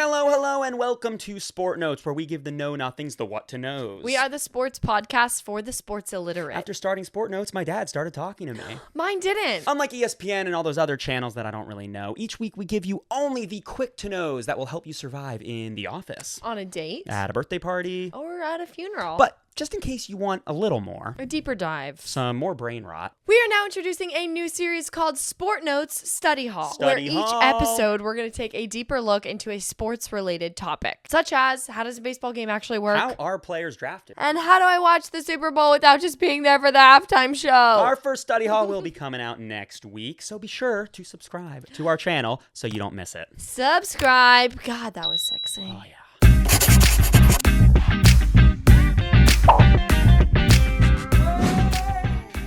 Hello, and welcome to SportNotes, where we give the know-nothings the what-to-knows. We are the sports podcast for the sports illiterate. After starting SportNotes, my dad started talking to me. Mine didn't. Unlike ESPN and all those other channels that I don't really know, each week we give you only the quick-to-knows that will help you survive in the office. On a date. At a birthday party. Or at a funeral. But just in case you want a little more. A deeper dive. Some more brain rot. We are now introducing a new series called SportNotes Study Hall. Where each Hall. episode we're going to take a deeper look into a sports-related topic. Such as, how does a baseball game actually work? How are players drafted? And how do I watch the Super Bowl without just being there for the halftime show? Our first study hall will be coming out next week, so be sure to subscribe to our channel so you don't miss it. Subscribe. God, that was sexy. Oh, yeah.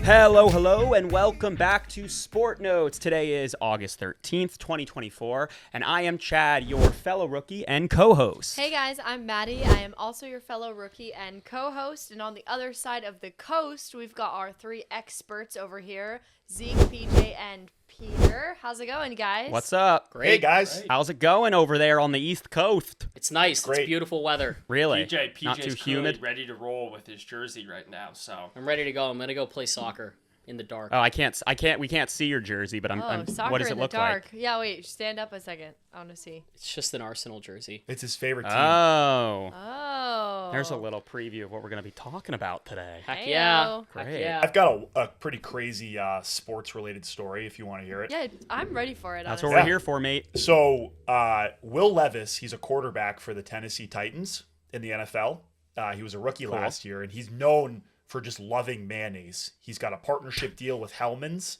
Hello, and welcome back to SportNotes. Today is August 13th, 2024, and I am Chad, your fellow rookie and co-host. Hey guys, I'm Maddie. I am also your fellow rookie and co-host. And on the other side of the coast, we've got our three experts over here, Zeke, PJ, and Peter. How's it going, guys? What's up? Great. Hey, guys. Great. How's it going over there on the East Coast? It's nice. Great. It's beautiful weather. Really? PJ's Not too humid? ready to roll with his jersey right now, so. I'm ready to go. I'm going to go play soccer in the dark. Oh, we can't see your jersey, but soccer what does it in the look dark. like? Yeah, wait, stand up a second. I want to see. It's just an Arsenal jersey. It's his favorite team. Oh. There's a little preview of what we're going to be talking about today. Heck yeah. Heyo. Heck Great. yeah. I've got a pretty crazy sports-related story if you want to hear it. Yeah, I'm ready for it. That's honestly. what we're here for, mate. So, Will Levis, he's a quarterback for the Tennessee Titans in the NFL. He was a rookie last year, and he's known for just loving mayonnaise. He's got a partnership deal with Hellmann's.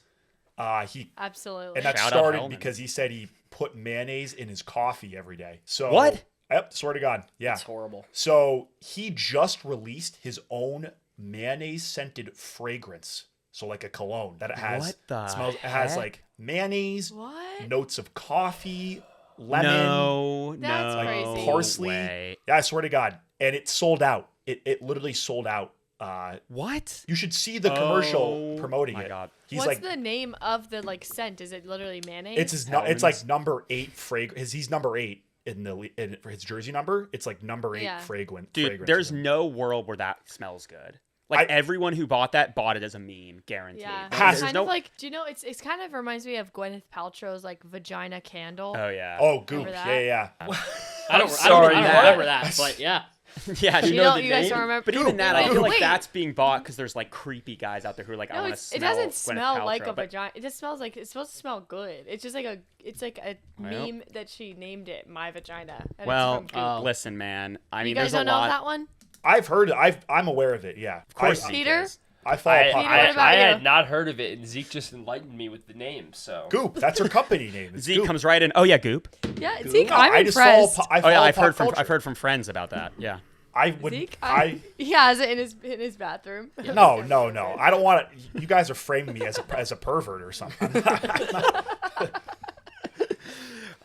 Absolutely. And that Shout out started Hellmann's. because he said he put mayonnaise in his coffee every day. So What? Yep, swear to God. Yeah. It's horrible. So he just released his own mayonnaise scented fragrance. So like a cologne that it has What the smells. It has heck? like mayonnaise, What? notes of coffee, lemon, No, That's no crazy. parsley. way. Yeah, I swear to God. And it sold out. It literally sold out. What? You should see the commercial promoting my it. God. He's What's like, the name of the scent? Is it literally mayonnaise? it's his. It's like number 8 fragrance. He's number 8 for his jersey number. It's like number 8 Yeah. fragrance. Dude, there's no world where that smells good. Like, everyone who bought it as a meme, guaranteed. Yeah. Has- It's There's kind of like, do you know, it's kind of reminds me of Gwyneth Paltrow's vagina candle. Oh, yeah. Oh, goop. Remember that? Yeah. I don't sorry, remember that, but yeah. Yeah, You know, you guys don't remember. But even that, I Wait, feel like wait. that's being bought because there's creepy guys out there who are like, I No, want to it smell doesn't Gwyneth smell like Paltrow, a but- vagina. It just smells like it's supposed to smell good. It's just like a meme that she named it my vagina. And Well, it's from Goop. listen, man. I mean, you guys there's a don't know lot. that one? I've heard. I'm aware of it. Yeah. Of course I, Zeke Peter? is. I follow. Peter, what about I you? had not heard of it, and Zeke just enlightened me with the name. So Goop. That's her company name. It's Zeke Goop. comes right in. Oh yeah, Goop. Yeah, Zeke, No, I'm I just follow. impressed. I Oh follow yeah, I've pop heard culture. from friends about that. Yeah. I would. Zeke, I. he has it in his bathroom. No. I don't want it. You guys are framing me as a pervert or something.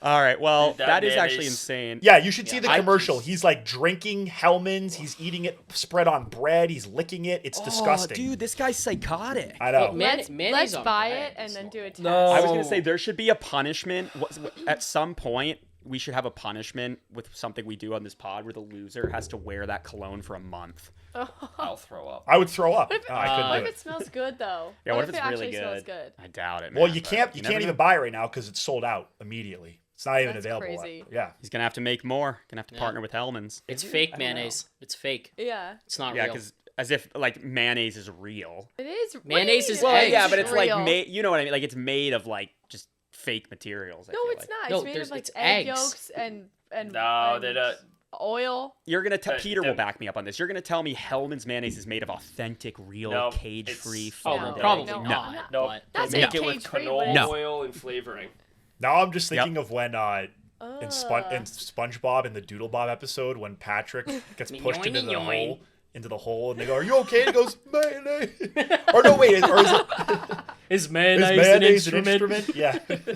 All right. Well, Dude, that that is mayonnaise- actually insane. Yeah, you should see the I commercial. just- He's like drinking Hellmann's. He's eating it spread on bread. He's licking it. It's disgusting. Dude, this guy's psychotic. I know. Well, man- Let's mayonnaise on buy bread it and is then do a test. No. I was gonna say there should be a punishment. At some point, we should have a punishment with something we do on this pod where the loser has to wear that cologne for a month. I'll throw up. I would throw up. What if, No, I couldn't what do if it. it smells good though? Yeah, what if it it's really actually smells good? good? I doubt it. Man, Well, you but can't never even know. buy it right now because it's sold out immediately. It's not even That's available. crazy. Yeah. He's gonna have to make more. Gonna have to partner with Hellmann's. It's fake mayonnaise. It's fake. Yeah, It's not Yeah, real. because as if mayonnaise is real. it is. What do you Mayonnaise mean is it Well, eggs. yeah, but it's real? made. You know what I mean? Like it's made of just fake materials. I No, feel it's like. not. No, It's made there's- of it's egg eggs. yolks and No, and they don't. oil. You're gonna tell But Peter will the- back me up on this. You're gonna tell me Hellmann's mayonnaise is made of authentic, real, No, cage-free it's- Oh, farm. No, probably no, not. no. No, But That's they a make it with cage-free, canola but No. oil and flavoring. Now I'm just thinking of when in Ugh. SpongeBob in the Doodle Bob episode when Patrick gets pushed into the Yoing. hole, and they go, "Are you okay?" And he goes, "Mayonnaise." Or no, wait, or is it Is is mayonnaise, mayonnaise an instrument? Yeah. All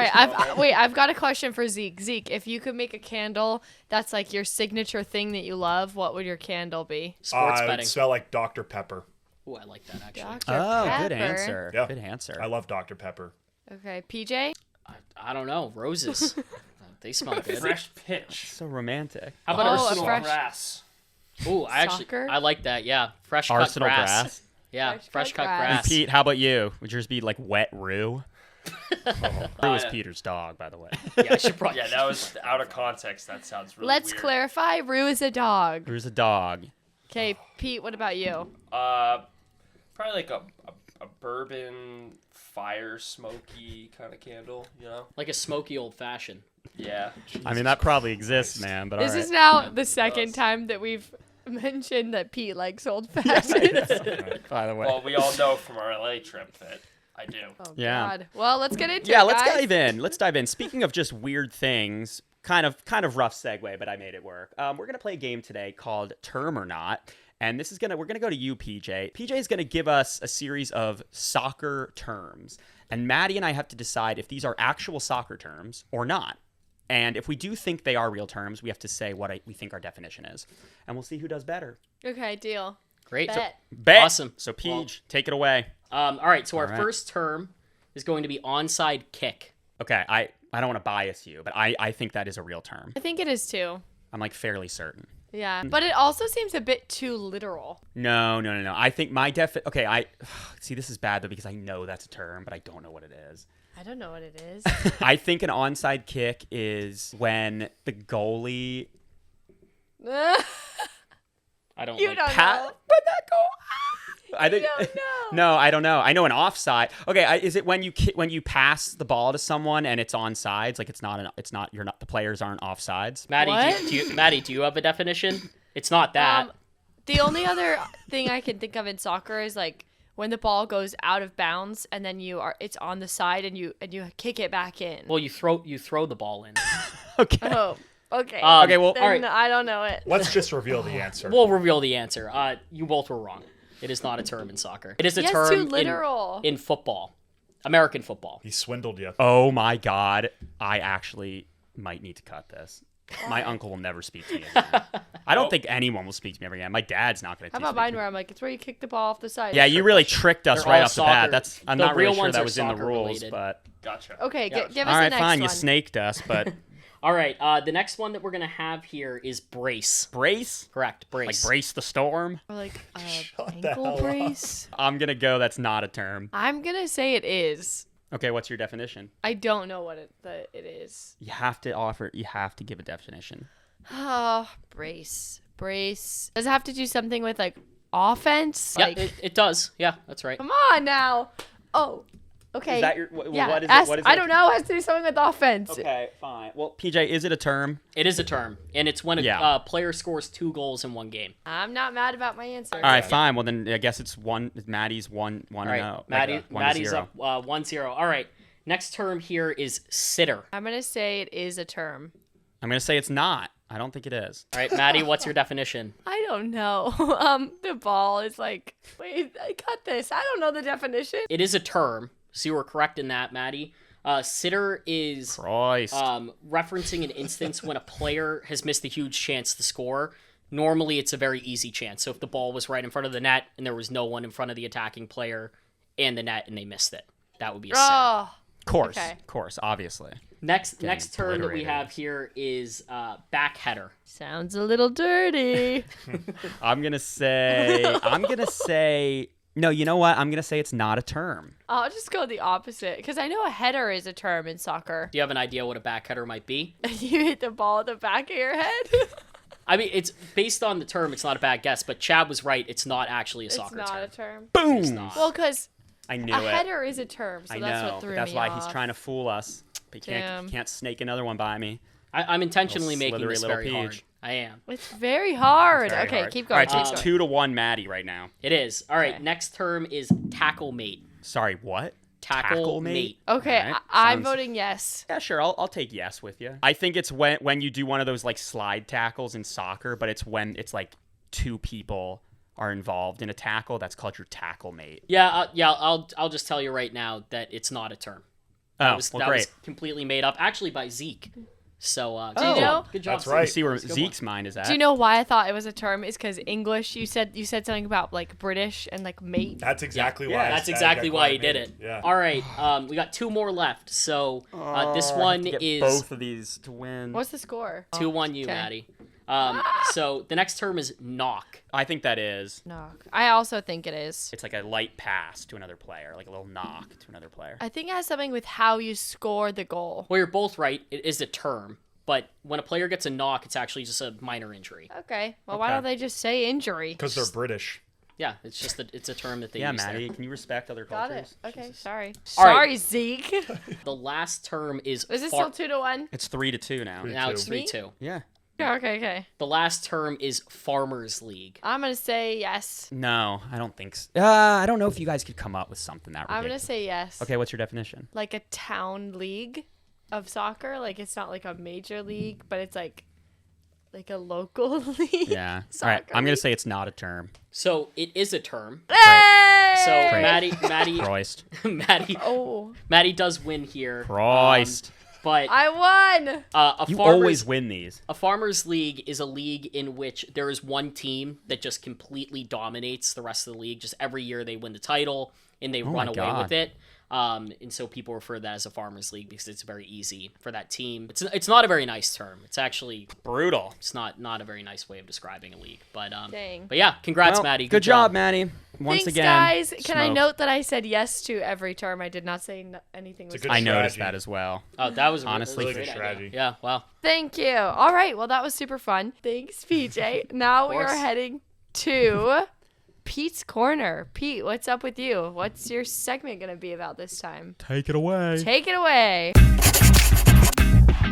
right, I've got a question for Zeke. Zeke, if you could make a candle that's like your signature thing that you love, what would your candle be? Sports It would betting. smell like Dr. Pepper. Ooh, I like that actually. Dr. Oh, Pepper. good answer. Yeah. Good answer. I love Dr. Pepper. Okay, PJ. I don't know. Roses. They smell good. Fresh pitch. So romantic. How about Arsenal fresh- grass. Ooh, Soccer? I like that. Yeah, fresh cut Arsenal grass. grass. Yeah, fresh cut grass. And grass. Pete, how about you? Would yours be like wet Rue? Rue is yeah. Peter's dog, by the way. Yeah, I should probably. Yeah, that was out of context. That sounds really Let's weird. clarify. Rue is a dog. Rue's a dog. Okay, Pete, what about you? Probably like a bourbon, fire, smoky kind of candle, you know? Like a smoky old fashioned. Yeah. I mean, that probably exists, man. But This all right. is now the second time that we've mentioned that Pete likes old fashions. By the way. Well, we all know from our LA trip that I do. Oh, Yeah. God. Well, let's get into Yeah, it, let's guys. dive in. Let's dive in. Speaking of just weird things, kind of rough segue, but I made it work. We're gonna play a game today called Term or Not, and we're gonna go to you, PJ. PJ is gonna give us a series of soccer terms, and Maddie and I have to decide if these are actual soccer terms or not. And if we do think they are real terms, we have to say what we think our definition is, and we'll see who does better. Okay, deal. Great. Bet. Bet. Awesome. So PJ, take it away. All right. So our All right. first term is going to be onside kick. Okay, I don't want to bias you, but I think that is a real term. I think it is too. I'm like fairly certain. Yeah, but it also seems a bit too literal. No. I think my okay, I see this is bad though because I know that's a term, but I don't know what it is. I don't know what it is. I think an onside kick is when the goalie I don't. You like don't pat know. when that goal. I think don't know. No, I don't know. I know an offside. Okay, is it when you pass the ball to someone and it's onsides? Like the players aren't offsides. Maddie, What? Maddie, do you have a definition? It's not that. The only other thing I can think of in soccer is like when the ball goes out of bounds and then it's on the side and you kick it back in. Well, you throw the ball in. Okay. Oh, okay. Okay, well, Then all right. I don't know it. Let's just reveal the answer. We'll reveal the answer. You both were wrong. It is not a term in soccer. It is a Yes, term too literal. in football, American football. He swindled you. Oh my God, I actually might need to cut this. My uncle will never speak to me again. I don't think anyone will speak to me ever again. My dad's not going to. How about mine where I'm like, it's where you kick the ball off the side. Yeah, you really tricked us They're right all off the bat. soccer. I'm The not really real sure ones that are was in the soccer rules, related. but Gotcha. Okay, Yeah. give us all the right, next fine. one. You snaked us, but All right. The next one that we're gonna have here is brace. brace, Correct. like Brace. brace the storm. Or like Shut the hell ankle up. brace. I'm gonna go. That's not a term. I'm gonna say it is. Okay, what's your definition? I don't know what it is. You have to give a definition. Oh, brace. Does it have to do something with like offense? Yeah, Like, it does. Yeah, that's right. come on now. Oh, okay. Is that your? yeah. What is ask- it? What is I it? don't know. It has to do something with offense. Okay, fine. Well, PJ, is it a term? It is a term, and it's when a Yeah. player scores 2 goals in one game. I'm not mad about my answer. All right, fine. Well, then I guess it's one. Maddie's one. All and right, oh. Maddie's 1-0. up 1-0. All right, next term here is sitter. I'm gonna say it is a term. I'm gonna say it's not. I don't think it is. All right, Maddie, what's your definition? I don't know. The ball is like, wait, I got this. I don't know the definition. It is a term, so you were correct in that, Maddie. Sitter is Christ. referencing an instance when a player has missed a huge chance to score. Normally, it's a very easy chance. So if the ball was right in front of the net and there was no one in front of the attacking player and the net and they missed it, that would be a sitter. Oh, Of course, obviously. Next term that we obliterated. have here is back header. sounds a little dirty. I'm gonna say. No, you know what? I'm gonna say it's not a term. I'll just go the opposite because I know a header is a term in soccer. Do you have an idea what a back header might be? You hit the ball at the back of your head. I mean, it's based on the term. It's not a bad guess, but Chad was right. It's not actually a It's soccer not term. a term. Boom. not. Well, because I knew a it. header is a term, so I that's know. what threw That's me why off. he's trying to fool us. But he Damn. can't snake another one by me. I'm intentionally Little making slithery this little very hard. peach. I am. It's very hard. Very Okay, hard. keep All going. right, so keep it's going. 2-1 Maddie right now. It is. All right, Okay. next term is tackle mate. Sorry, what? Tackle mate. Okay, All right, I'm sounds- voting yes. Yeah, sure. I'll take yes with you. I think it's when you do one of those like slide tackles in soccer, but it's when it's like 2 people are involved in a tackle. That's called your tackle mate. Yeah. I'll just tell you right now that it's not a term. Oh, That great. was completely made up, actually by Zeke. So Do you know? Good job. That's right. You see where That's a good Zeke's mind is at. Do you know why I thought it was a term? Is because English. You said something about like British and like mate. That's exactly Yeah, why. That's exactly why he did it. Yeah. All right, we got 2 more left. So this I have one to get is both of these to win. What's the score? 2-1 you, Okay. Maddie. So the next term is knock. I think that is. Knock. I also think it is. It's like a light pass to another player, like a little knock to another player. I think it has something with how you score the goal. Well, you're both right. It is a term, but when a player gets a knock, it's actually just a minor injury. Okay. Well, why Okay. don't they just say injury? Because they're British. Yeah, it's just it's a term that they Yeah, use there. Maddie, can you respect other Got cultures? it. Okay. Sorry. All right. Sorry, Zeke. The last term is Is it still 2-1? It's 3-2 now. now it's 3-2. 3-2. Yeah. Okay. The last term is Farmers League. I'm gonna say yes. No, I don't think so. I don't know if you guys could come up with something that I'm ridiculous. gonna say yes. Okay, what's your definition? Like a town league of soccer. Like it's not like a major league, but it's like a local league. Yeah. All right, Soccer I'm going league. to say it's not a term. So it is a term. Hey! So Great. Maddie, Christ. Oh, Maddie does win here. Christ. But I won. a You farmers always win these. a farmers league is a league in which there is one team that just completely dominates the rest of the league. Just every year they win the title and they run my away God. with it. And so people refer to that as a farmers league because it's very easy for that team. It's not a very nice term. It's actually Brutal. it's not a very nice way of describing a league. But Dang. but yeah, congrats, Well, Maddie. Good job, Maddie. Once Thanks, again. guys. Can I smoke. note that I said yes to every term? I did not say anything was. It's a good I noticed strategy. that as well. Oh, that was Honestly, that was a really great good idea. strategy. Yeah, wow. Thank you. All right. Well, that was super fun. Thanks, PJ. Now we are course. heading to Pete's Corner. Pete, what's up with you? What's your segment going to be about this time? Take it away. Take it away.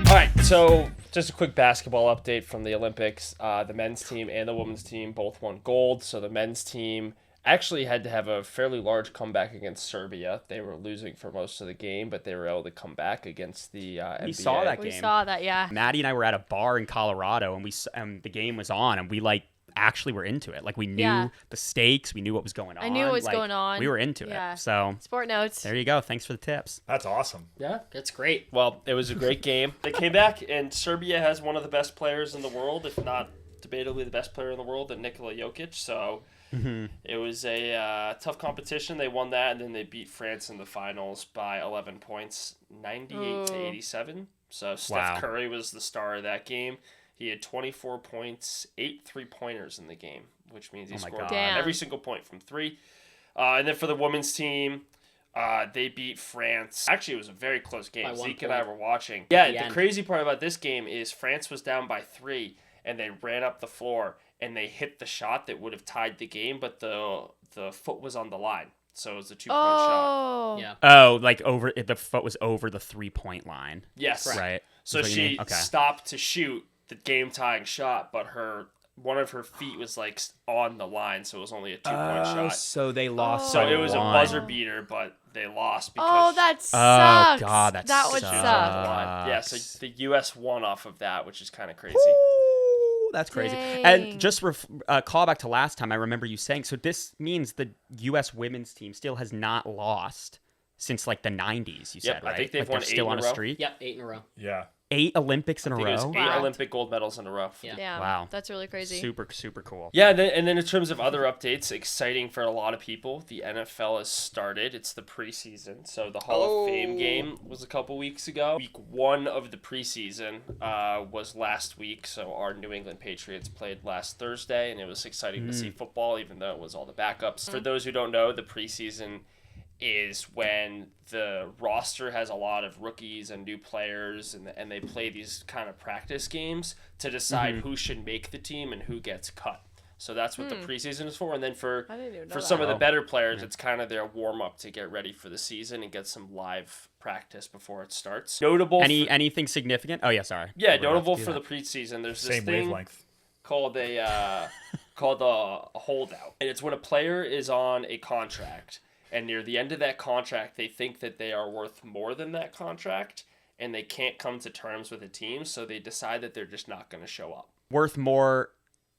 All right, so just a quick basketball update from the Olympics. The men's team and the women's team both won gold. So the men's team actually had to have a fairly large comeback against Serbia. They were losing for most of the game, but they were able to come back against the NBA. saw that We game. saw that, yeah. Maddie and I were at a bar in Colorado, and the game was on, and we actually were into it. Like we knew Yeah. the stakes, we knew what was going on. I knew what was Like, going on. We were into Yeah. it. So SportNotes. there you go. Thanks for the tips. That's awesome. Yeah, that's great. Well, it was a great game. They came back, and Serbia has one of the best players in the world, if not debatably the best player in the world, Nikola Jokic. So it was a tough competition. They won that, and then they beat France in the finals by 11 points, 98 to Ooh. 87. So Steph Wow. Curry was the star of that game. He had 24 points, 8 3-pointers in the game, which means he Oh my scored God. Damn. every single point from three. And then for the women's team, they beat France. Actually, it was a very close game. By 1 Zeke and I point. were watching. Yeah, the the end. crazy part about this game is France was down by 3, and they ran up the floor, and they hit the shot that would have tied the game, but the foot was on the line. So it was a 2-point shot. Oh. Yeah. Oh, like the foot was over the 3-point line. Yes. Right. So Is what you she mean? Okay. stopped to shoot the game-tying shot, but one of her feet was like on the line, so it was only a 2-point shot. So they lost. So by it was a one. buzzer beater, but they lost because Oh, that sucks. God, that would she was suck. on the line. Yeah, so sucks. the U.S. won off of that, which is kind of crazy. Ooh, that's crazy. Dang. And just call back to last time, I remember you saying, so this means the U.S. women's team still has not lost since like the 90s, you Yep, said, right? I think they've like won they're 8 still in on a a row. streak. Yep, 8 in a row. Yeah. 8 Olympics in a I think it was row. 8 Wow. Olympic gold medals in a row. Yeah. Damn. Wow. That's really crazy. Super, super cool. Yeah, and then in terms of other updates, exciting for a lot of people, the NFL has started. It's the preseason. So the Hall of Fame game was a couple weeks ago. Week 1 of the preseason was last week. So our New England Patriots played last Thursday, and it was exciting to see football, even though it was all the backups. For those who don't know, the preseason is when the roster has a lot of rookies and new players, and they play these kind of practice games to decide who should make the team and who gets cut. So that's what the preseason is for. And then for I didn't even know for that. some of the better players, it's kind of their warm up to get ready for the season and get some live practice before it starts. Notable. Anything significant? Oh, yeah, sorry. Yeah, We're about notable to do for that. the preseason. There's this Same thing wavelength. called a holdout, and it's when a player is on a contract, and near the end of that contract, they think that they are worth more than that contract, and they can't come to terms with a team, so they decide that they're just not going to show up. Worth more,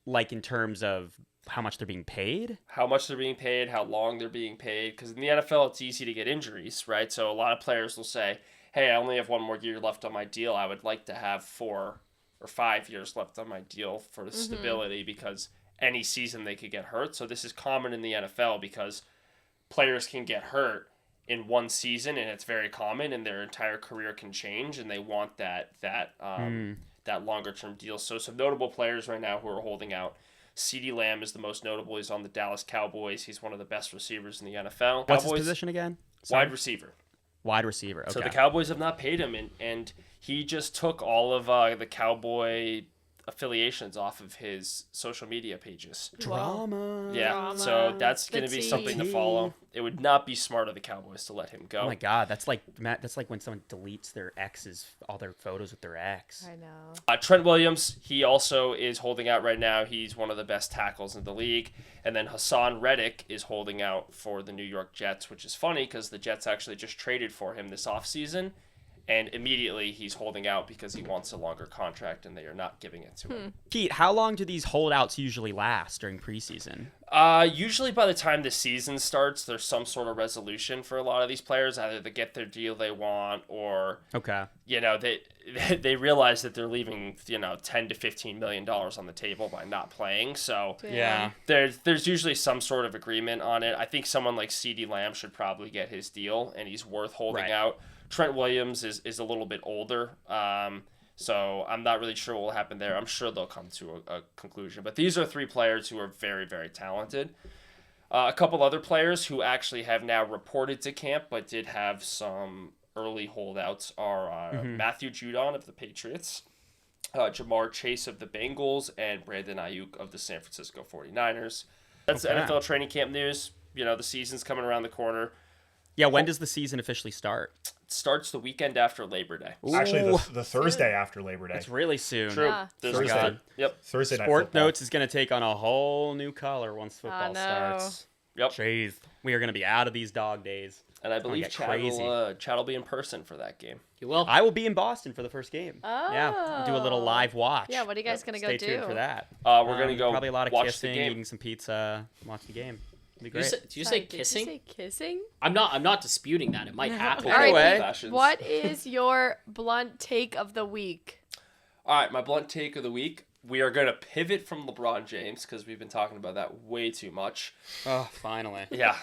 like in terms of how much they're being paid? How much they're being paid, how long they're being paid, because in the NFL, it's easy to get injuries, right? So a lot of players will say, hey, I only have 1 more year left on my deal. I would like to have 4 or 5 years left on my deal for stability because any season they could get hurt. So this is common in the NFL because players can get hurt in one season, and it's very common, and their entire career can change, and they want that longer term deal. So some notable players right now who are holding out. CeeDee Lamb is the most notable. He's on the Dallas Cowboys. He's one of the best receivers in the NFL. What's Cowboys, his position again? Sorry. wide receiver. Wide receiver. Okay. So the Cowboys have not paid him, and he just took all of the Cowboy affiliations off of his social media pages. Drama. Yeah, Drama. so that's The going to be tea. something to follow. It would not be smart of the Cowboys to let him go. Oh my God, that's like Matt. That's like when someone deletes their ex's, all their photos with their ex. I know. Trent Williams, he also is holding out right now. He's one of the best tackles in the league. And then Hassan Reddick is holding out for the New York Jets, which is funny because the Jets actually just traded for him this offseason. And immediately he's holding out because he wants a longer contract and they are not giving it to him. Pete, how long do these holdouts usually last during preseason? Usually by the time the season starts, there's some sort of resolution for a lot of these players. Either they get their deal they want or, Okay. they realize that they're leaving, $10 to $15 million on the table by not playing. So Yeah. there's usually some sort of agreement on it. I think someone like CeeDee Lamb should probably get his deal, and he's worth holding Right. out. Trent Williams is a little bit older, so I'm not really sure what will happen there. I'm sure they'll come to a conclusion. But these are 3 players who are very, very talented. A couple other players who actually have now reported to camp but did have some early holdouts are Matthew Judon of the Patriots, Jamar Chase of the Bengals, and Brandon Ayuk of the San Francisco 49ers. That's Okay. NFL training camp news. The season's coming around the corner. Yeah, when does the season officially start? It starts the weekend after Labor Day. Actually, Ooh. the Thursday after Labor Day. It's really soon. True. Yeah. There's Thursday. God. Yep. Thursday night football. SportNotes is going to take on a whole new color once football no. starts. Yep. Jeez, we are going to be out of these dog days. And I believe get Chad crazy. will be in person for that game. You will. I will be in Boston for the first game. Yeah, do a little Oh. live watch. Yeah, what are you guys gonna go Stay do? tuned for that. We're gonna go probably a lot of watch kissing, the game. eating some pizza, watch the game. It'll be Did you great. say, did you Sorry, say kissing? Did you say kissing? I'm not disputing that. It might happen. All right, Anyway. Pete, Fashions. what is your blunt take of the week? All right, my blunt take of the week. We are going to pivot from LeBron James because we've been talking about that way too much. Oh, finally. Yeah,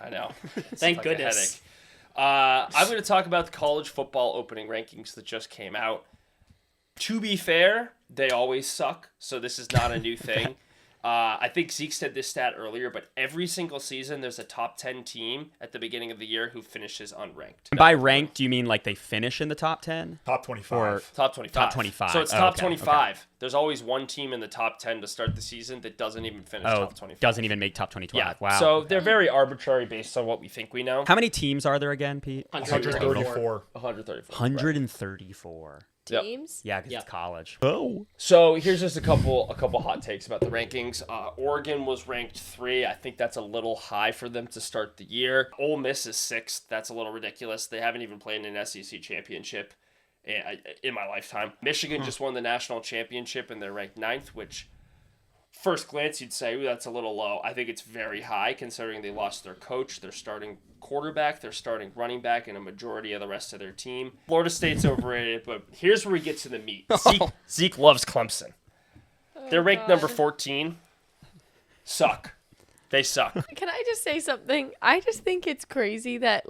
I know. It's Thank like a goodness. headache. I'm going to talk about the college football opening rankings that just came out. To be fair, they always suck, so this is not a new thing. I think Zeke said this stat earlier, but every single season there's a top 10 team at the beginning of the year who finishes unranked. And by ranked, do you mean like they finish in the top 10? Top 25. Or- Top 25. Top 25. So it's Oh, top okay, 25. There's always one team in the top 10 to start the season that doesn't even finish Oh, top 25. doesn't even make top 25. Yeah. Wow. So they're very arbitrary based on what we think we know. how many teams are there again, Pete? 134. 134. 134. Yep. Teams? Yeah, because Yep. it's college. Oh. So here's just a couple hot takes about the rankings. Oregon was ranked 3. I think that's a little high for them to start the year. Ole Miss is 6th. That's a little ridiculous. They haven't even played in an SEC championship in my lifetime. Michigan just won the national championship and they're ranked 9th, which first glance you'd say, ooh, that's a little low. I think it's very high considering they lost their coach, their starting quarterback, their starting running back, and a majority of the rest of their team. Florida State's overrated, but here's where we get to the meat. Zeke loves Clemson. They're ranked number 14. Suck. They suck. Can I just say something? I just think it's crazy that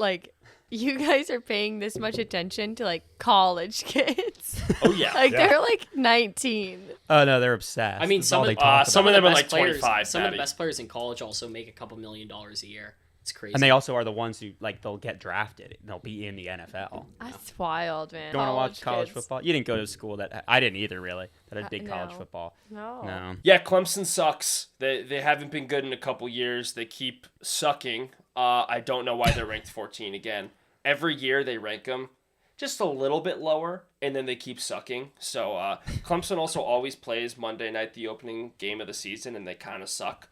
you guys are paying this much attention to college kids. Oh, yeah. They're 19. Oh, no, they're obsessed. I mean, That's some all of they the- talk some about. of them are best like players- 25, Some of the Patty. best players in college also make a couple $1 million a year. It's crazy. And they also are the ones who, they'll get drafted. They'll be in the NFL. That's wild, man. You want to watch college kids. football? You didn't go to school that... I didn't either, really, that had big college no. football. No. No. Yeah, Clemson sucks. They haven't been good in a couple years. They keep sucking. I don't know why they're ranked 14 again. Every year they rank them just a little bit lower, and then they keep sucking. So Clemson also always plays Monday night, the opening game of the season, and they kind of suck.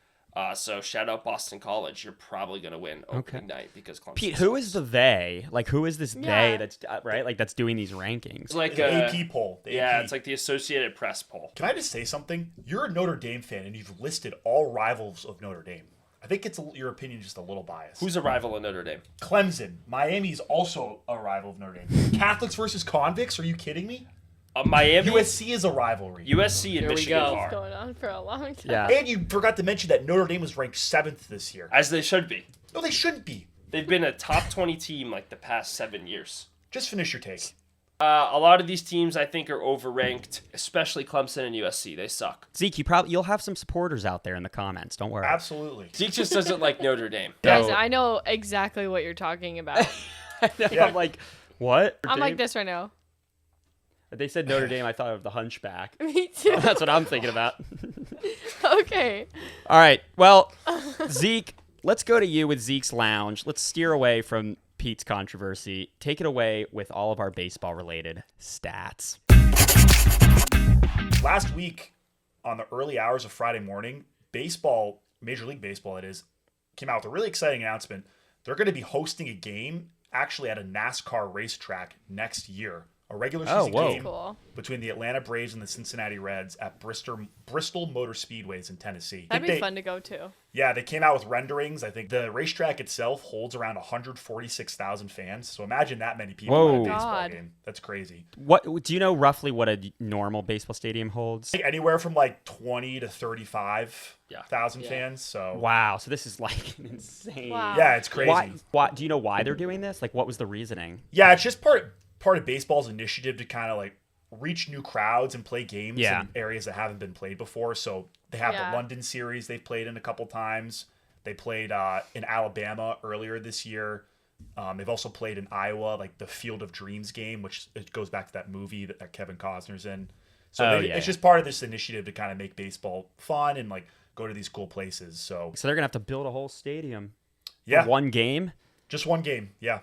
So shout out Boston College. You're probably going to win opening night because Clemson Pete, who sucks. is the they? Who is this Yeah. they that's, right? That's doing these rankings? It's like The AP poll. The yeah, AP. it's like the Associated Press poll. Can I just say something? You're a Notre Dame fan, and you've listed all rivals of Notre Dame. I think your opinion just a little biased. Who's a rival of Notre Dame? Clemson? Miami's also a rival of Notre Dame. Catholics versus convicts? Are you kidding me? Miami. USC is a rivalry. USC and Here we Michigan go. are. Going on for a long time. Yeah. And you forgot to mention that Notre Dame was ranked 7th this year. As they should be. No, they shouldn't be. They've been a top 20 team like the past 7 years. Just finish your take. A lot of these teams I think are overranked, especially Clemson and USC. They suck. Zeke, you'll have some supporters out there in the comments. Don't worry. Absolutely. Zeke just doesn't like Notre Dame. Guys, So- I know exactly what you're talking about. Yeah. I'm like, what? I'm like this right now. They said Notre Dame. I thought of the Hunchback. Me too. That's what I'm thinking about. Okay. All right. Well, Zeke, let's go to you with Zeke's Lounge. Let's steer away from Pete's controversy. Take it away with all of our baseball-related stats. Last week, on the early hours of Friday morning, baseball, Major League Baseball, it is, came out with a really exciting announcement. They're going to be hosting a game actually at a NASCAR racetrack next year. A regular season whoa. game Cool. between the Atlanta Braves and the Cincinnati Reds at Bristol Motor Speedways in Tennessee. That'd be fun to go to. Yeah, they came out with renderings. I think the racetrack itself holds around 146,000 fans. So imagine that many people Whoa. at a baseball God. game. That's crazy. What do you know roughly what a normal baseball stadium holds? Anywhere from like 20 to 35,000 Yeah. fans. So Wow. So this is like insane. Wow. yeah, it's crazy. Why? Do you know why they're doing this? Like, what was the reasoning? Yeah, it's just part of baseball's initiative to kind of like reach new crowds and play games Yeah. in areas that haven't been played before. So they have Yeah. the London series they've played in a couple times. They played in Alabama earlier this year. They've also played in Iowa, like the Field of Dreams game, which it goes back to that movie that Kevin Costner's in. So it's just part of this initiative to kind of make baseball fun and like go to these cool places. So So they're gonna have to build a whole stadium. yeah, For one game. just one game. Yeah,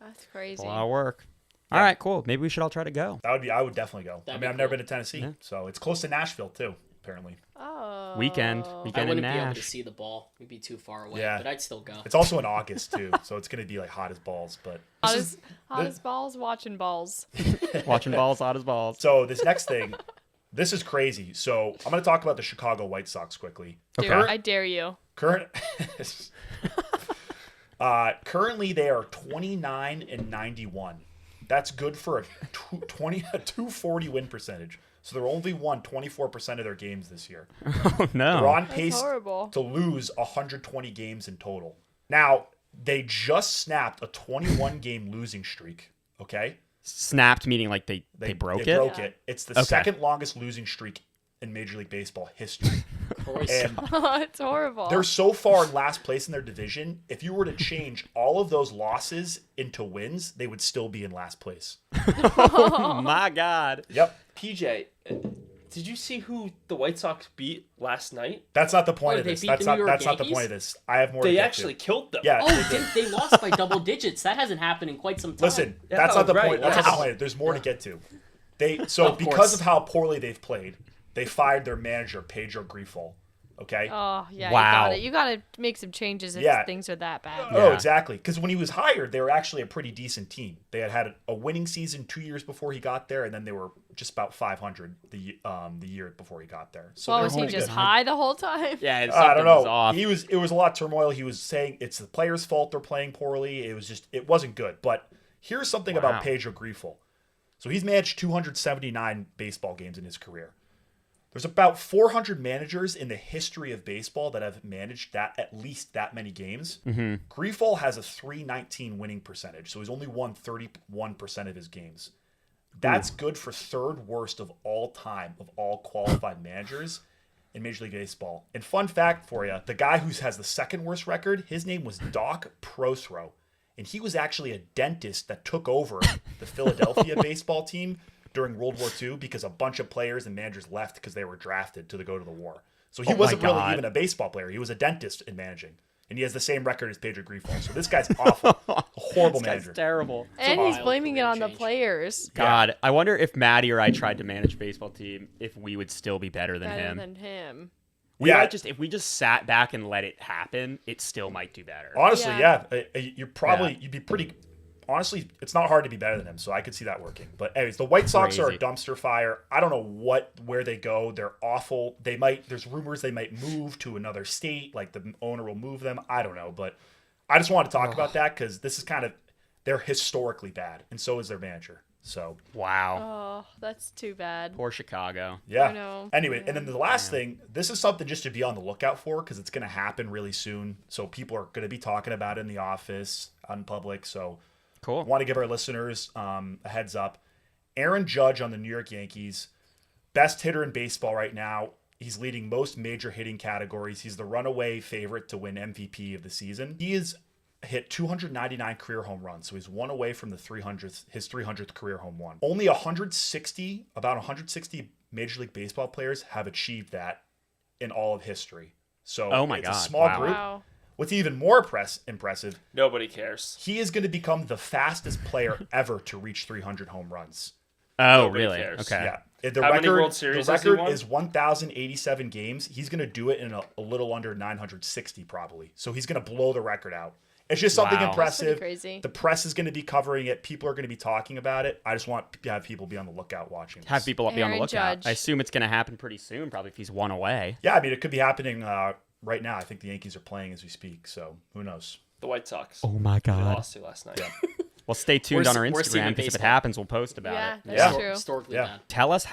That's crazy. It's a lot of work. All right, cool. Maybe we should all try to go. I would definitely go. That'd I be mean, I've never cool. been to Tennessee, Yeah. so it's close to Nashville too, apparently. Oh. Weekend I in wouldn't be able to Nash. see the ball. We'd be too far away, Yeah. but I'd still go. It's also in August too, so it's gonna be like hot as balls. But this Hot as balls, watching balls. Watching balls, hot as balls. so this next thing, this is crazy. So I'm gonna talk about the Chicago White Sox quickly. Dude, Okay. I dare you. Current, currently they are 29-91. That's good for a 240 win percentage. So they're only won 24% of their games this year. Oh no. They're on That's pace horrible. to lose 120 games in total. Now, they just snapped a 21 game losing streak. Okay? Snapped meaning like they broke They it. broke it. It's the Okay. second longest losing streak in Major League Baseball history. Christ. And It's horrible. they're so far in last place in their division. If you were to change all of those losses into wins, they would still be in last place. Oh my God. Yep. PJ, did you see who the White Sox beat last night? That's not the point What, of they this. beat That's the New not York that's not the Yankees? point of this. I have more to They get actually to. killed them. Yeah. Oh, they did. they lost by double digits. That hasn't happened in quite some time. Listen, Yeah, that's not the right. point. That's not Wow. the point. There's more to get to. So Of because course. of how poorly they've played, they fired their manager Pedro Grifol. Okay. Oh, yeah. Wow. You gotta make some changes if Yeah. things are that bad. Oh, Yeah. exactly. Because when he was hired, they were actually a pretty decent team. They had a winning season 2 years before he got there, and then they were just about 500 the year before he got there. So Well, they were was he pretty just good. high the whole time? Yeah, I don't something was know. off. It was a lot of turmoil. He was saying it's the players' fault they're playing poorly. It wasn't good. But here's something Wow. about Pedro Grifol. So he's managed 279 baseball games in his career. There's about 400 managers in the history of baseball that have managed at least that many games. Mm-hmm. Grifol has a 319 winning percentage, so he's only won 31% of his games. That's good for third worst of all time of all qualified managers in Major League Baseball. And fun fact for you, the guy who has the second worst record, his name was Doc Prothro. And he was actually a dentist that took over the Philadelphia baseball team during World War II because a bunch of players and managers left because they were drafted to go to the war. So he Oh my wasn't really God. even a baseball player. He was a dentist in managing. And he has the same record as Pedro Grifol. So this guy's awful. A horrible This guy's manager. terrible. And he's wild blaming it career on the change. players. God, I wonder if Maddie or I tried to manage a baseball team, if we would still be better than Better him. than him. We Yeah. might just if we just sat back and let it happen, it still might do better. Honestly, Yeah. yeah. You'd be pretty honestly, it's not hard to be better than him, so I could see that working. But anyways, the White Sox are a Crazy. dumpster fire. I don't know where they go. They're awful. There's rumors they might move to another state, like the owner will move them. I don't know, but I just want to talk about that because this is they're historically bad, and so is their manager. So Wow. Oh, that's too bad. Poor Chicago. yeah. I know. Anyway, and then the last thing, this is something just to be on the lookout for because it's going to happen really soon. So people are going to be talking about it in the office, out in public. So Cool. I want to give our listeners a heads up. Aaron Judge on the New York Yankees, best hitter in baseball right now. He's leading most major hitting categories. He's the runaway favorite to win MVP of the season. He is hit 299 career home runs, so he's one away from his 300th career home run. Only about 160 Major League Baseball players have achieved that in all of history. So Oh my it's God, a small wow. group. Wow. What's even more impressive, Nobody cares. he is going to become the fastest player ever to reach 300 home runs. Oh, Nobody really? cares. Okay. Yeah. The How record, many World Series the has he record won? is 1,087 games. He's going to do it in a little under 960 probably. So he's going to blow the record out. It's just something Wow. impressive. That's pretty crazy. The press is going to be covering it. People are going to be talking about it. I just want to have people be on the lookout watching this. Have people be on the Aaron lookout. Judge. I assume it's going to happen pretty soon, probably if he's one away. Yeah, I mean, it could be happening right now. I think the Yankees are playing as we speak. So who knows? The White Sox. Oh my They God. lost to last night. Well, stay tuned Worst- on our worst team in Instagram because if it baseball. happens, we'll post about Yeah, it. that's Yeah. true. Historically Yeah. bad. Tell us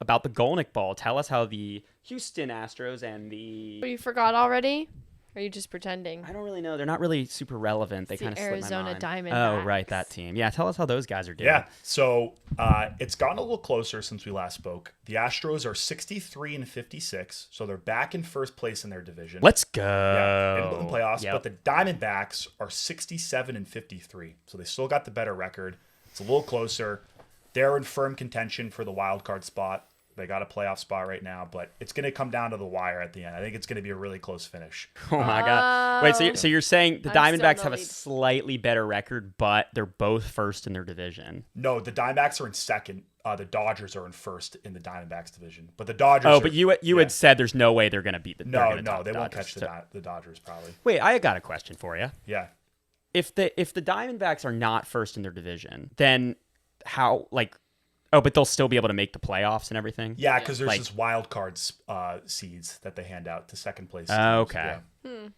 about the Golnik Bowl. Tell us how the Houston Astros and the... Oh, you forgot already? Or are you just pretending? I don't really know. They're not really super relevant. They It's the kind of slipped my Arizona mind. Diamondbacks. Oh, right, that team. Yeah, tell us how those guys are doing. Yeah. So it's gotten a little closer since we last spoke. The Astros are 63-56, so they're back in first place in their division. Let's go. Yeah, in the playoffs. Yep. But the Diamondbacks are 67-53, so they still got the better record. It's a little closer. They're in firm contention for the wild card spot. They got a playoff spot right now, but it's going to come down to the wire at the end. I think it's going to be a really close finish. Oh my God. Wait, so you're saying the I'm still in Diamondbacks the have a lead. slightly better record, but they're both first in their division. No, the Diamondbacks are in second. The Dodgers are in first in the Diamondbacks division. But the Dodgers Oh, are, but you had said there's no way they're going to beat the they're No, gonna top they the won't Dodgers. catch the Dodgers probably. Wait, I got a question for you. Yeah. If the Diamondbacks are not first in their division, then how oh, but they'll still be able to make the playoffs and everything? Yeah, because there's Like- this wild cards seeds that they hand out to second place. Oh, teams. okay. Yeah.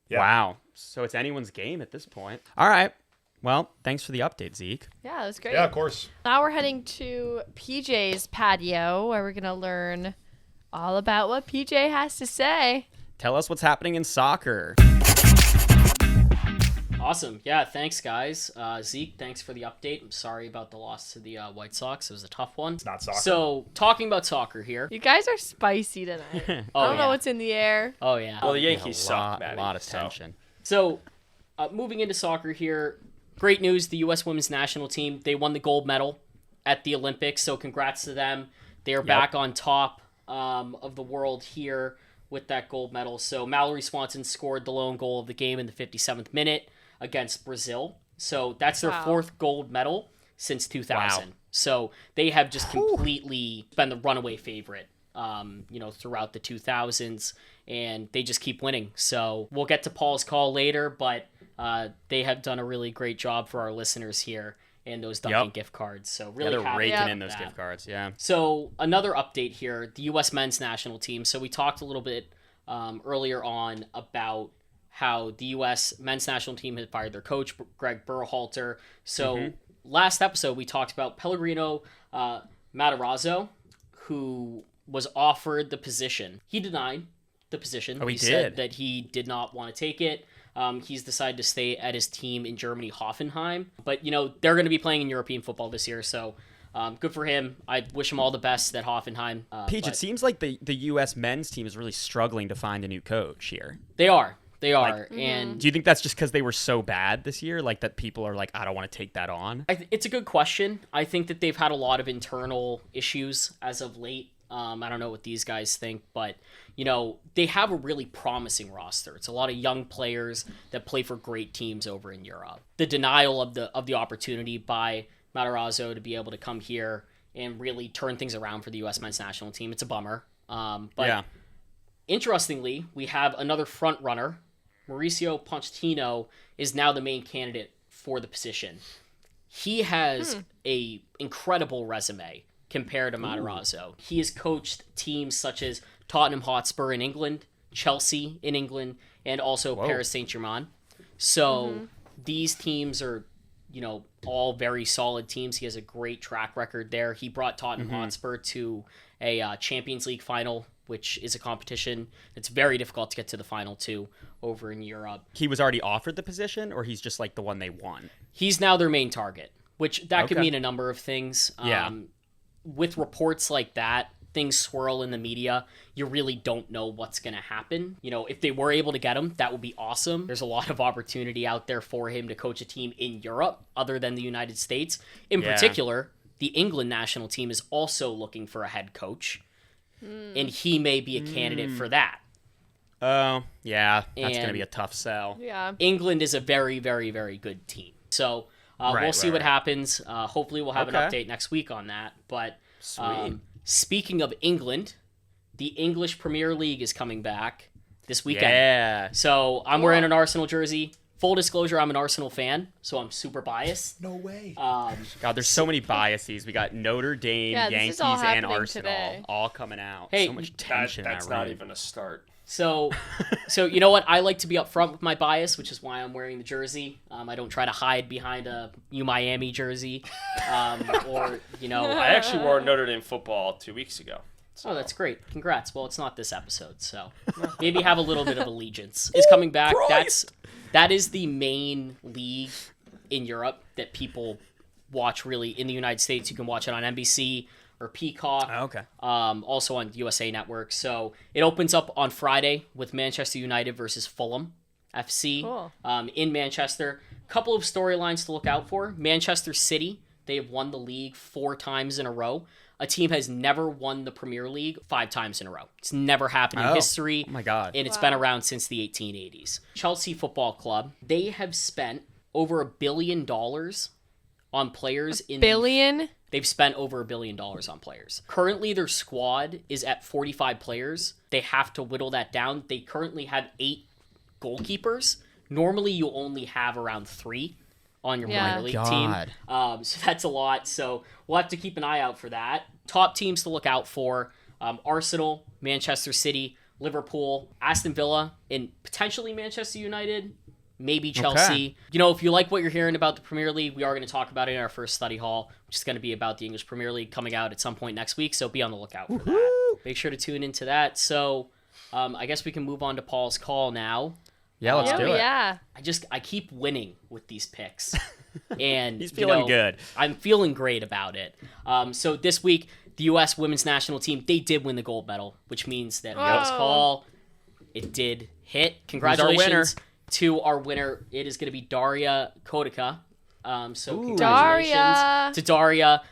Yeah. Wow. So it's anyone's game at this point. All right. Well, thanks for the update, Zeke. Yeah, that was great. Yeah, of course. Now we're heading to PJ's patio where we're going to learn all about what PJ has to say. Tell us what's happening in soccer. Awesome. Yeah, thanks, guys. Zeke, thanks for the update. I'm sorry about the loss to the White Sox. It was a tough one. It's not soccer. So, talking about soccer here. You guys are spicy tonight. I Oh, don't know yeah. what's in the air. Oh, yeah. Well, the Yankees a lot, suck, Maddie. a lot of so- tension. So, moving into soccer here, great news. The U.S. women's national team, they won the gold medal at the Olympics, so congrats to them. They are back on top of the world here with that gold medal. So, Mallory Swanson scored the lone goal of the game in the 57th minute against Brazil. So, that's their Wow. fourth gold medal since 2000. Wow. So, they have just completely been the runaway favorite. Throughout the 2000s, and they just keep winning. So we'll get to Paul's call later, but they have done a really great job for our listeners here and those Dunkin' Yep. gift cards. So Yeah, really they're happy raking Yeah. in those about gift that. cards. Yeah. So another update here, the U.S. men's national team. So we talked a little bit earlier on about how the U.S. men's national team had fired their coach, Greg Berhalter. So last episode, we talked about Pellegrino Matarazzo, who was offered the position. He denied the position. Oh, he said did? that he did not want to take it. He's decided to stay at his team in Germany, Hoffenheim. But, they're going to be playing in European football this year, so good for him. I wish him all the best at Hoffenheim. Peach, but it seems like the U.S. men's team is really struggling to find a new coach here. They are. And Do you think that's just because they were so bad this year? Like that people are like, I don't want to take that on? it's a good question. I think that they've had a lot of internal issues as of late. I don't know what these guys think, but they have a really promising roster. It's a lot of young players that play for great teams over in Europe. The denial of the opportunity by Matarazzo to be able to come here and really turn things around for the U.S. men's national team, it's a bummer. But yeah. interestingly, we have another front runner. Mauricio Pochettino is now the main candidate for the position. He has a incredible resume compared to Matarazzo. He has coached teams such as Tottenham Hotspur in England, Chelsea in England, and also Paris Saint-Germain. So these teams are, all very solid teams. He has a great track record there. He brought Tottenham Hotspur to a Champions League final, which is a competition that's very difficult to get to the final to over in Europe. He was already offered the position, or he's just like the one they won? He's now their main target, which that could mean a number of things. Yeah. With reports like that, things swirl in the media. You really don't know what's going to happen. If they were able to get him, that would be awesome. There's a lot of opportunity out there for him to coach a team in Europe other than the United States. In particular, the England national team is also looking for a head coach, and he may be a candidate for that. Oh, yeah. That's going to And- be a tough sell. Yeah. England is a very, very, very good team. So we'll see what happens. Hopefully we'll have an update next week on that. But speaking of England, the English Premier League is coming back this weekend. Yeah. So I'm wearing an Arsenal jersey. Full disclosure, I'm an Arsenal fan, so I'm super biased. No way. God, there's so many biases. We got Notre Dame, Yeah, this Yankees, is all and happening Arsenal today. all coming out. Hey, so much tension That's in that not room. even a start. So you know what? I like to be upfront with my bias, which is why I'm wearing the jersey. I don't try to hide behind a Miami jersey, or I actually wore Notre Dame football 2 weeks ago. Oh, that's great. Congrats. Well, it's not this episode, so maybe have a little bit of allegiance. Is coming back. That is the main league in Europe that people watch really. In the United States, you can watch it on NBC or Peacock. Oh, okay. Also on USA Network. So it opens up on Friday with Manchester United versus Fulham FC Cool. In Manchester. Couple of storylines to look out for. Manchester City, they have won the league 4 times in a row. A team has never won the Premier League 5 times in a row. It's never happened in history. Oh my God. And it's been around since the 1880s. Chelsea Football Club, they have spent over $1 billion on players in Billion? They've spent over $1 billion on players. Currently, their squad is at 45 players. They have to whittle that down. They currently have 8 goalkeepers. Normally, you only have around 3 on your minor league team. So that's a lot. So we'll have to keep an eye out for that. Top teams to look out for: Arsenal, Manchester City, Liverpool, Aston Villa, and potentially Manchester United. Maybe Chelsea. Okay. If you like what you're hearing about the Premier League, we are going to talk about it in our first study hall, which is going to be about the English Premier League coming out at some point next week. So be on the lookout for that. Make sure to tune into that. So I guess we can move on to Paul's call now. Yeah, let's do it. Yeah. I keep winning with these picks. And He's feeling good. I'm feeling great about it. So this week, the U.S. women's national team, they did win the gold medal, which means that Paul's call, it did hit. Congratulations to our winner. It is going to be Daria Kotica. So congratulations to Daria.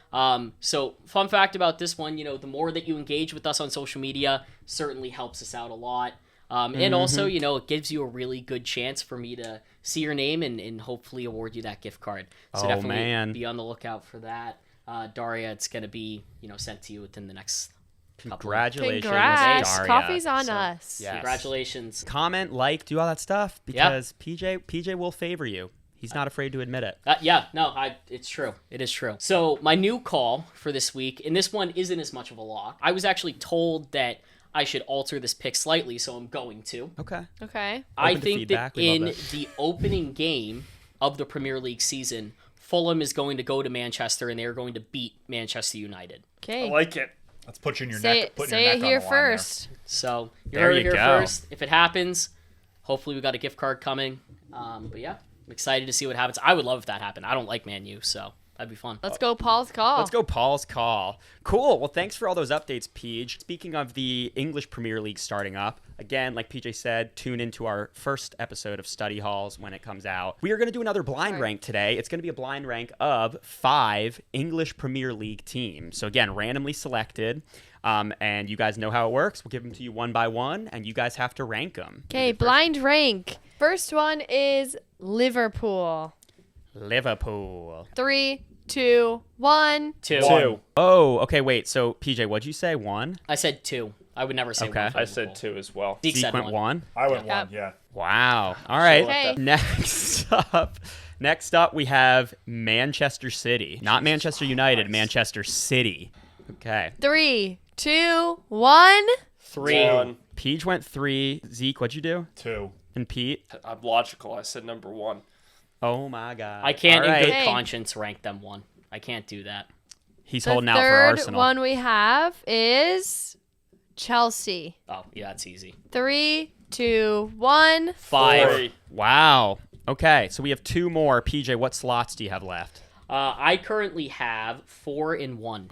So fun fact about this one, the more that you engage with us on social media certainly helps us out a lot. And also, it gives you a really good chance for me to see your name and hopefully award you that gift card. So definitely be on the lookout for that. Daria, it's going to be, sent to you within the next Congratulations, Congrats. Daria. Coffee's on us. Yes. Congratulations. Comment, like, do all that stuff because PJ will favor you. He's not afraid to admit it. It's true. It is true. So my new call for this week, and this one isn't as much of a lock. I was actually told that I should alter this pick slightly, so I'm going to. Okay. I Open to think feedback. that We love in it. the opening game of the Premier League season, Fulham is going to go to Manchester and they are going to beat Manchester United. Okay. I like it. Let's put you in your Say neck. Put it, your say neck it on here the line there. So you There heard it you here go. first. If it happens, hopefully we got a gift card coming. But yeah, I'm excited to see what happens. I would love if that happened. I don't like Man U, so that'd be fun. Let's go Paul's call. Let's go Paul's call. Cool. Well, thanks for all those updates, Peach. Speaking of the English Premier League starting up, again, like PJ said, tune into our first episode of Study Halls when it comes out. We are going to do another blind rank today. It's going to be a blind rank of 5 English Premier League teams. So again, randomly selected. And you guys know how it works. We'll give them to you one by one, and you guys have to rank them. Okay, blind rank. First one is Liverpool. Liverpool. 3, 2, 1. 2. 2. Oh, okay, wait. So, PJ, what'd you say? 1? I said 2. I would never say Okay. 1. for I said Liverpool. 2 as well. Zeke Zeke said went 1. 1? I went Yeah. 1, yeah. Wow. All right. Okay. Next up, Next up, we have Manchester City. Not Manchester United, Christ. Manchester City. Okay. 3, 2, 1. 3. One. Peach went 3. Zeke, what'd you do? 2. And Pete? I'm logical. I said number 1. Oh my God. I can't All in good Hey. conscience rank them 1. I can't do that. He's The holding out for third Arsenal. one we have is Chelsea. Oh, yeah, that's easy. 3, 2, 1. 5. 3. Wow. Okay, so we have 2 more. PJ, what slots do you have left? I currently have 4 in 1.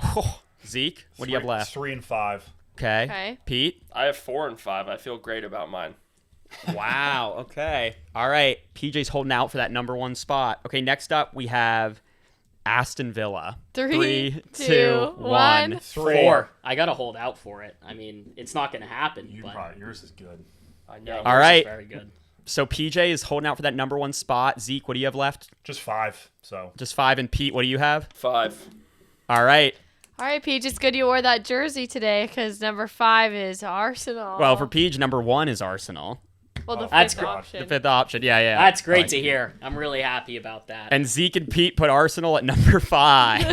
Zeke, what do you have left? 3 and 5. Okay. Okay. Pete? I have 4 and 5. I feel great about mine. Wow. Okay. All right. PJ's holding out for that number 1 spot. Okay, next up we have Aston Villa. 3, 2, 2, 1. 3. 4. I gotta hold out for it. I mean, it's not gonna happen. You but probably, yours is good. I know. yeah, All yours is right. very good. So PJ is holding out for that number 1 spot. Zeke, what do you have left? Just 5. So Just 5. And Pete, what do you have? 5. All right. All right, Peach, it's good you wore that jersey today because number 5 is Arsenal. Well, for Peach, number 1 is Arsenal. well, the That's fifth good. option. The 5th option. Yeah, yeah. That's I great like to it. hear. I'm really happy about that. And Zeke and Pete put Arsenal at number 5.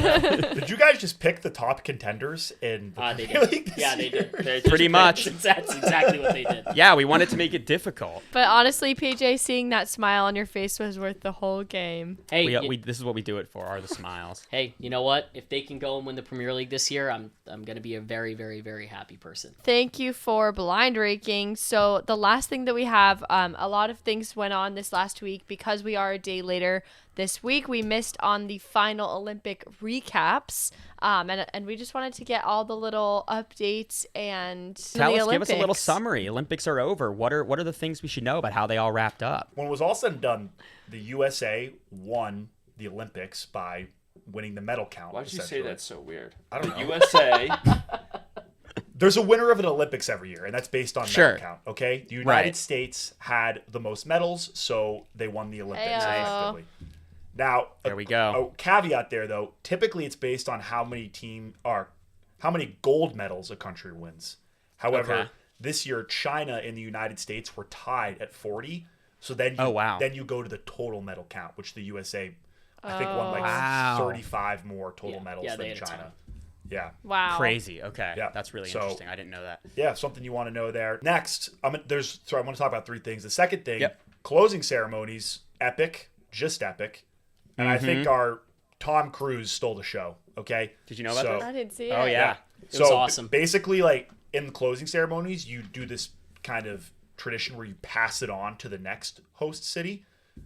did you guys just pick the top contenders in the They Premier did. League this Yeah, they year? did. They just Pretty much. That's exactly what they did. Yeah, we wanted to make it difficult. But honestly, PJ, seeing that smile on your face was worth the whole game. Hey, This is what we do it for, are the smiles. hey, you know what? If they can go and win the Premier League this year, I'm gonna be a very, very, very happy person. Thank you for blind raking. So the last thing that we have, a lot of things went on this last week because we are a day later this week. We missed on the final Olympic recaps, and we just wanted to get all the little updates and Tell the us, give us a little Olympics. summary. Olympics are over. What are the things we should know about how they all wrapped up? When it was all said and done, the USA won the Olympics by winning the medal count. Why'd you say essentially. that so weird? I don't the know. USA. There's a winner of an Olympics every year, and that's based on Sure. medal count. Okay, the United Right. States had the most medals, so they won the Olympics Ayo. effectively. Now, There we go. a caveat there, though. Typically, it's based on how many gold medals a country wins. However, Okay. this year China and the United States were tied at 40. So then, Oh, wow. Then you go to the total medal count, which the USA, I think, won like Wow. 35 more total medals yeah, they than had a China. ton. Yeah. Wow. Crazy. Okay. Yeah. That's really So- interesting. I didn't know that. Yeah, something you want to know there. Next, I want to talk about 3 things. The second thing, Yep. closing ceremonies, epic, just epic. And I think our Tom Cruise stole the show. Okay. Did you know about I didn't see it. Oh, yeah. It was awesome. Basically, like in the closing ceremonies, you do this kind of tradition where you pass it on to the next host city.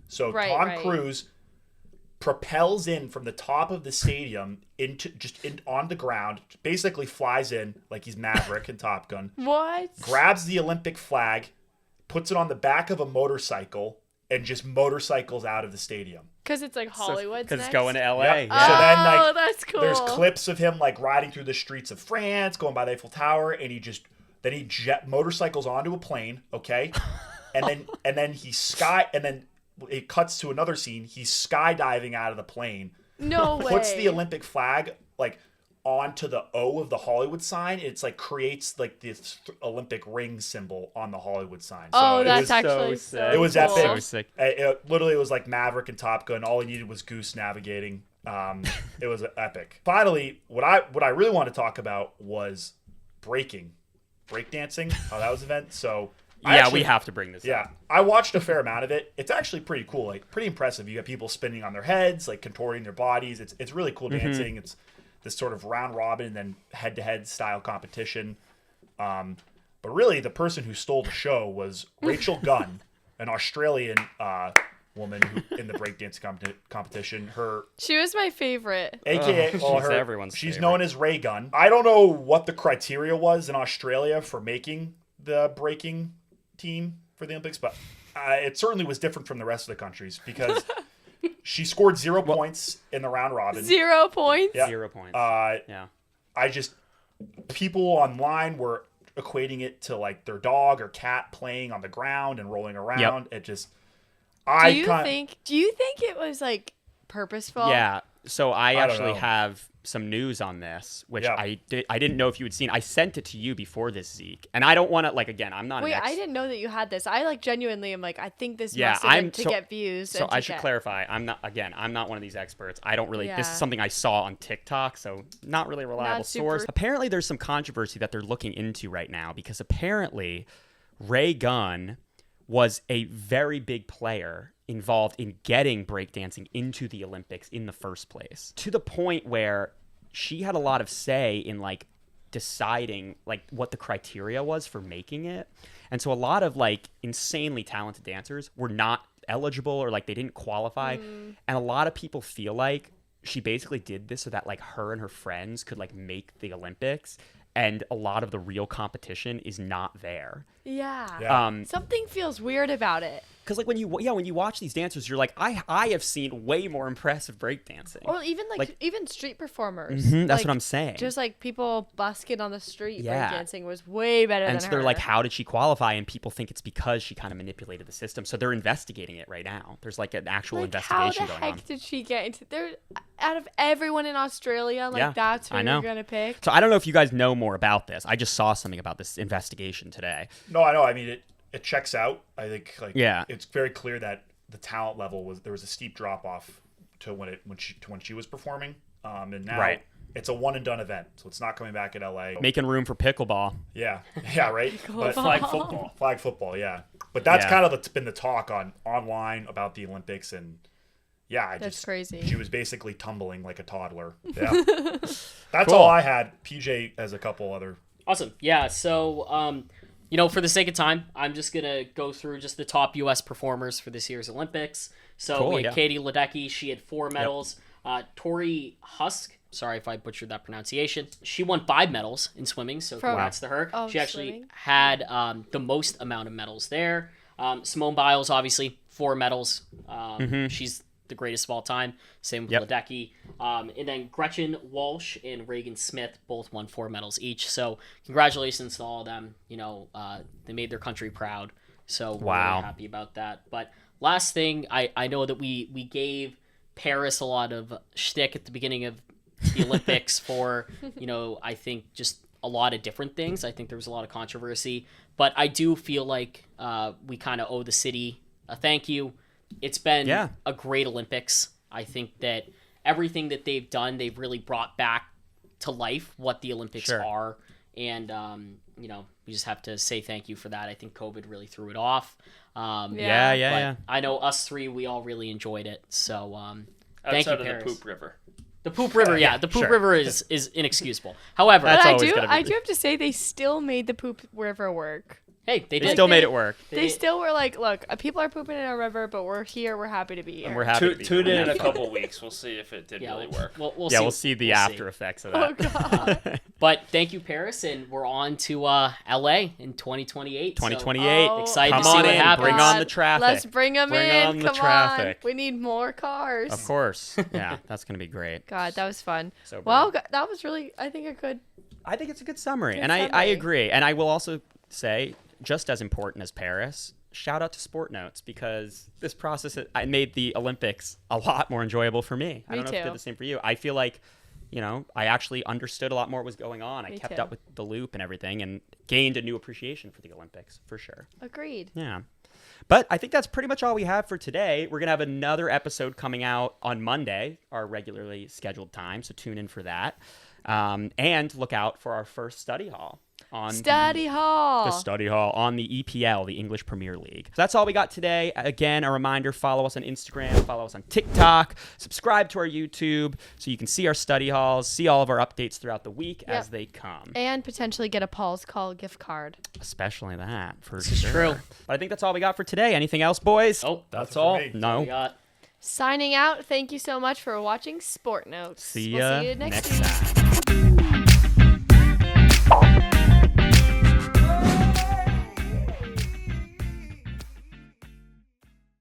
So Right, Tom right. Cruise propels in from the top of the stadium on the ground, basically flies in like he's Maverick in Top Gun, What? grabs the Olympic flag, puts it on the back of a motorcycle, and just motorcycles out of the stadium. Because it's like Hollywood's Because it's next? going to LA. Yep. Yeah. So then, Oh, like, that's cool. there's clips of him like riding through the streets of France, going by the Eiffel Tower, and he motorcycles onto a plane, okay, and then it cuts to another scene. He's skydiving out of the plane, No way. puts the Olympic flag like onto the O of the Hollywood sign. It's like creates like this Olympic ring symbol on the Hollywood sign. So Oh, it that's was, actually so so sick. It was cool. epic. So sick. It literally was like Maverick and Top Gun. All he needed was Goose navigating. It was epic. Finally, what I really want to talk about was breakdancing, how that was an event. So We have to bring this yeah, up. I watched a fair amount of it. It's actually pretty cool, like pretty impressive. You got people spinning on their heads, like contorting their bodies. It's really cool dancing. It's this sort of round robin and then head to head style competition. But really, the person who stole the show was Rachel Gunn, an Australian woman who in the breakdance competition. Her She was my favorite. AKA, she's everyone's she's favorite. known as Raygun. I don't know what the criteria was in Australia for making the breaking team for the Olympics, but it certainly was different from the rest of the countries because she scored 0 points in the round robin. 0 points? Yeah. 0 points. Yeah. People online were equating it to like their dog or cat playing on the ground and rolling around. It just, Do you think it was like purposeful? Yeah. So I don't actually know. have some news on this, which Yeah. I didn't know if you had seen. I sent it to you before this, Zeke, and I don't want to again. I'm not. Wait, an I didn't know that you had this. I genuinely am I think this Yeah, must have been I'm to so- get views. So and to I should get- clarify. I'm not one of these experts. I don't really. This Yeah. is something I saw on TikTok, so not really a reliable Not source. super- Apparently, there's some controversy that they're looking into right now because apparently, Raygun was a very big player involved in getting breakdancing into the Olympics in the first place, to the point where she had a lot of say in deciding what the criteria was for making it. And so a lot of insanely talented dancers were not eligible or they didn't qualify. And a lot of people feel like she basically did this so that her and her friends could make the Olympics, and a lot of the real competition is not there. Yeah. Yeah. Something feels weird about it. Because when you watch these dancers, you're like, I have seen way more impressive breakdancing. Or even even street performers. That's what I'm saying. Just people busking on the street Yeah. breakdancing was way better And than so her. they're like, how did she qualify? And people think it's because she kind of manipulated the system. So they're investigating it right now. There's an actual investigation how the going heck on. did she get into there? Out of everyone in Australia, Yeah, that's who I know. you're gonna pick. So I don't know if you guys know more about this. I just saw something about this investigation today. No, I know. I mean, it checks out. I think Yeah. it's very clear that the talent level there was a steep drop off to when she was performing. And now Right. it's a one and done event, so it's not coming back at LA. Making room for pickleball. Yeah, right. But Flag football. flag football, yeah. But that's Yeah. kind of been the talk online about the Olympics, and yeah, That's crazy. She was basically tumbling like a toddler. Yeah, that's Cool. all I had. PJ has a couple other. Awesome. Yeah. So, for the sake of time, I'm just gonna go through just the top U.S. performers for this year's Olympics. So Cool, we had yeah. Katie Ledecky. She had 4 medals. Tori Husk. Sorry if I butchered that pronunciation. She won 5 medals in swimming, so From- congrats to her. Oh, She actually swimming? had the most amount of medals there. Simone Biles, obviously, 4 medals. She's the greatest of all time. Same with Yep. Ledecky. And then Gretchen Walsh and Reagan Smith both won 4 medals each. So congratulations to all of them. They made their country proud. So we're Wow. really happy about that. But last thing, I know that we gave Paris a lot of shtick at the beginning of the Olympics for, I think just a lot of different things. I think there was a lot of controversy. But I do feel like we kind of owe the city a thank you. It's been a great Olympics. I think that everything that they've done, they've really brought back to life what the Olympics Sure. are. And, we just have to say thank you for that. I think COVID really threw it off. Yeah. But I know us 3, we all really enjoyed it. So thank you, Outside of Paris. the poop river. The poop river, the poop sure. river is inexcusable. However, That's But always gonna be- I do have to say they still made the poop river work. hey, they They did. still made it work. They still were like, look, people are pooping in our river, but we're here. We're happy to be here. And we're happy to be Tune here. in in a couple weeks. We'll see if it did Yeah, really work. We'll We'll see the after effects of Oh that. god. But thank you, Paris, and we're on to LA in 2028. 2028. Oh, Excited Come to see on what in. happens. Bring on the traffic. Let's bring them Bring in. on the Come traffic. on. We need more cars. Of course. Yeah, that's going to be great. God, that was fun. So Well, brilliant. that was really, I think, a good. I think it's a good summary. Good and I summary. agree. And I will also say, just as important as Paris, shout out to SportNotes, because this process I made the Olympics a lot more enjoyable for me. I Me don't know if it too. did the same for you. I feel like, I actually understood a lot more what was going on. I Me kept too. up with the loop and everything and gained a new appreciation for the Olympics, for sure. Agreed. Yeah. But I think that's pretty much all we have for today. We're going to have another episode coming out on Monday, our regularly scheduled time. So tune in for that. And look out for our first study hall on Study hall. the study hall on the EPL, the English Premier League. So that's all we got today. Again, a reminder, follow us on Instagram, follow us on TikTok, subscribe to our YouTube so you can see our study halls, see all of our updates throughout the week Yep. as they come. And potentially get a Paul's Call gift card. Especially that, for This is sure. true. But I think that's all we got for today. Anything else, boys? Oh, That's for all. me. No. we got. Signing out. Thank you so much for watching Sport Notes. See We'll ya see you next next week. time.